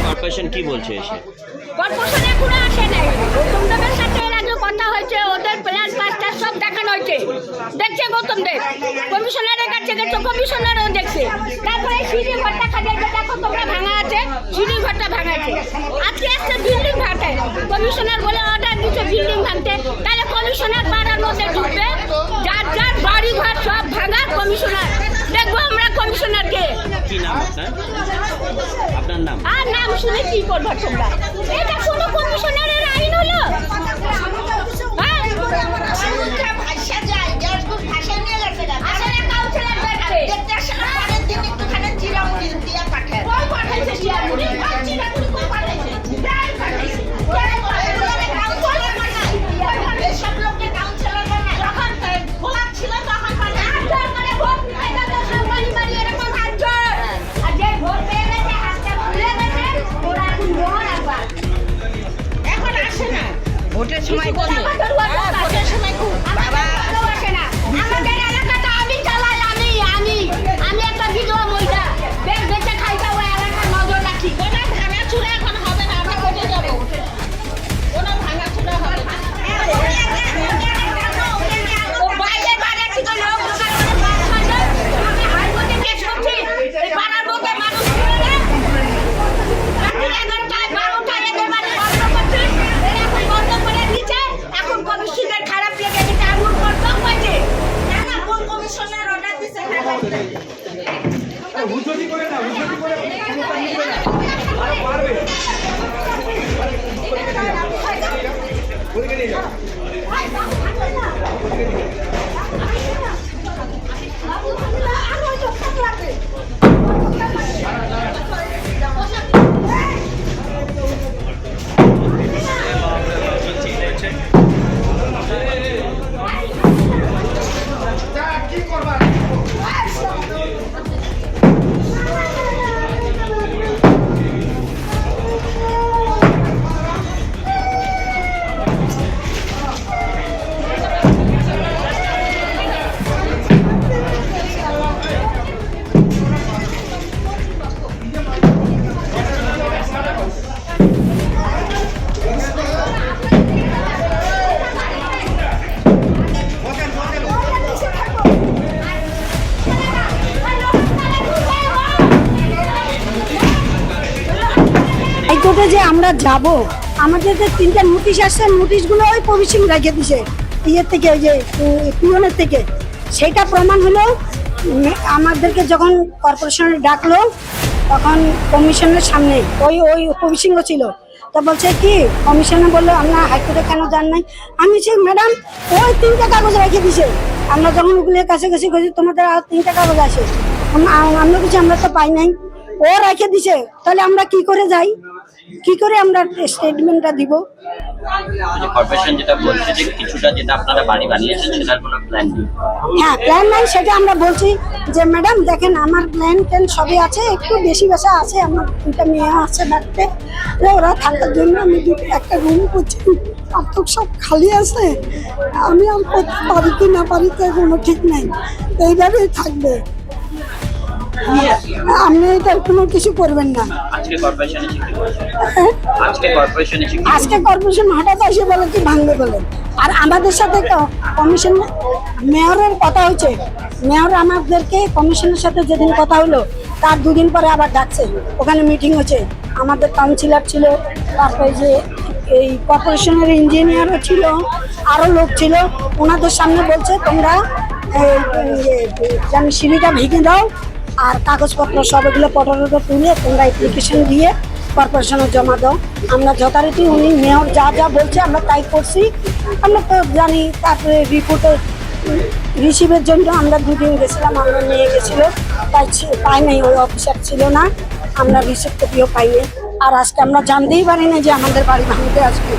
Corporation কি বলছে এসে? কর্পোরেশন এখনো আসে নাই। গৌতম দেবের সাথে এর আগে কথা হয়েছে, ওদের প্ল্যান পাসটা সব দেখানো হয়েছে, দেখছে গৌতম দেব। কমিশনারের কাছে গেছে, কমিশনারও দেখছে। তারপরে সিঁড়ি ঘরটা খালি দেখো তোমরা ভাঙা আছে, সিঁড়ি ঘরটা ভাঙা আছে। আজকে একটা বিল্ডিং ভাঙতে, কমিশনার বলে অর্ডার দিচ্ছে বিল্ডিং ভাঙতে। তাহলে কমিশনার পাড়ার মধ্যে ঢুকবে, যার যার বাড়ি ঘর সব ভাঙা। কমিশনার দেখবো আমরা কমিশনারকে। কি নাম আপনার? নাম আর নাম শুনে কি করবো তোমরা? এটা কোনো কমিশনারের আইন হলো? ভোটের সময় ভোটের সময় খুব বাবা আসে না। আমাদের এলাকাটা আমি চালাই, আমি একটা বিধবা মহিলা, বেঁচে খাইতে ওই এলাকার নজর রাখি। কোনো ভাঙাচুরা এখন হবে না, আমরা ভোটে যাবো। কোনো ভাঙাচুরা হবে না। ও বাইরে বাইরে থেকে লোক আমি হাইকোর্টে কেস করছি, এই পাড়ার মধ্যে মানুষ রাত্রি 11টায় 12টায় এদের বাড়ি বন্ধ করছি, এখন বন্ধ করে দিচ্ছে। এখন কমিশনের খারাপ লেগে গেছে, আগুন বন্ধ হয়েছে। না না, কোন কমিশনার অর্ডার দিচ্ছে? হুজুরি করে না, হুজুরি করে আরো পারবে। ওদিকে নিয়ে যাও। কি করবা? হাইকোর্টে যে আমরা যাব, আমাদের যে 3টা নোটিশ আসছে, নোটিশগুলো ওই প্রভিশন রেখে দিছে ইয়ের থেকে, ওই যে পিওনের থেকে। সেটা প্রমাণ হলো আমাদেরকে যখন কর্পোরেশনে ডাকলো, তখন কমিশনের সামনে ওই প্রভিশনও ছিল। তো বলছে কি, কমিশনে বললো আমরা হাইকোর্টে কেন যান নাই। আমি বলছি ম্যাডাম ওই 3টা কাগজ রেখে দিছে। আমরা যখন ওগুলোর কাছাকাছি গেছি, তোমাদের আর 3টা কাগজ আছে, আমরা কিছু আমরা তো পাই নাই, ও রেখে দিছে। তাহলে আমরা কি করে যাই, কি করে আমরা স্টেটমেন্টটা দিব? যে কর্পোরেশন যেটা বলছে যে কিছুটা যেটা আপনারা বাড়ি বানিয়েছেন সেটার কোনো প্ল্যান নেই। হ্যাঁ, প্ল্যান নাই, সেটা আমরা বলছি যে ম্যাডাম দেখেন আমার প্ল্যান ট্যান সবই আছে, একটু বেশি বেশা আছে, আমার দুটা মেয়ে আছে বাড়িতে, ওরা থাকার জন্য আমি একটা রুম করছি, আর তো সব খালি আছে, আমি আর করতে পারি কি না পারি তো কোনো ঠিক নাই, এইভাবেই থাকবে, আপনি এটার কোনো কিছু করবেন না। আজকে কর্পোরেশন এসে কি বলছে? হ্যাঁ? আজকে কর্পোরেশন এসে কি আজকে কর্পোরেশন হঠাৎ এসে বলে কি ভাঙবে বলে, আর আমাদের সাথে কমিশন মেয়রের কথা হয়েছে, মেয়র আমাদেরকে কমিশনের সাথে যেদিন কথা হলো তার দুদিন পরে আবার ডাকছে, ওখানে মিটিং হচ্ছে, আমাদের কাউন্সিলর ছিল, তারপরে যে এই কর্পোরেশনের ইঞ্জিনিয়ারও ছিল, আরও লোক ছিল, ওনাদের সামনে বলছে তোমরা জানি সিঁড়িটা ভেঙে দাও আর কাগজপত্র সব এগুলো পটরটা তুলে তোমরা অ্যাপ্লিকেশন দিয়ে কর্পোরেশনে জমা দাও। আমরা যথারীতি উনি মেয়র যা যা বলছে আমরা তাই করছি, আমরা তো জানি। তারপরে রিপোর্টের রিসিভের জন্য আমরা দুদিন গেছিলাম, আমরা নিয়ে গেছিলো, তাই পাই নাই, ওই অফিসার ছিল না, আমরা রিসিভ কপিও পাইনি। আর আজকে আমরা জানতেই পারি না যে আমাদের বাড়ি ভাঙতে আসবে।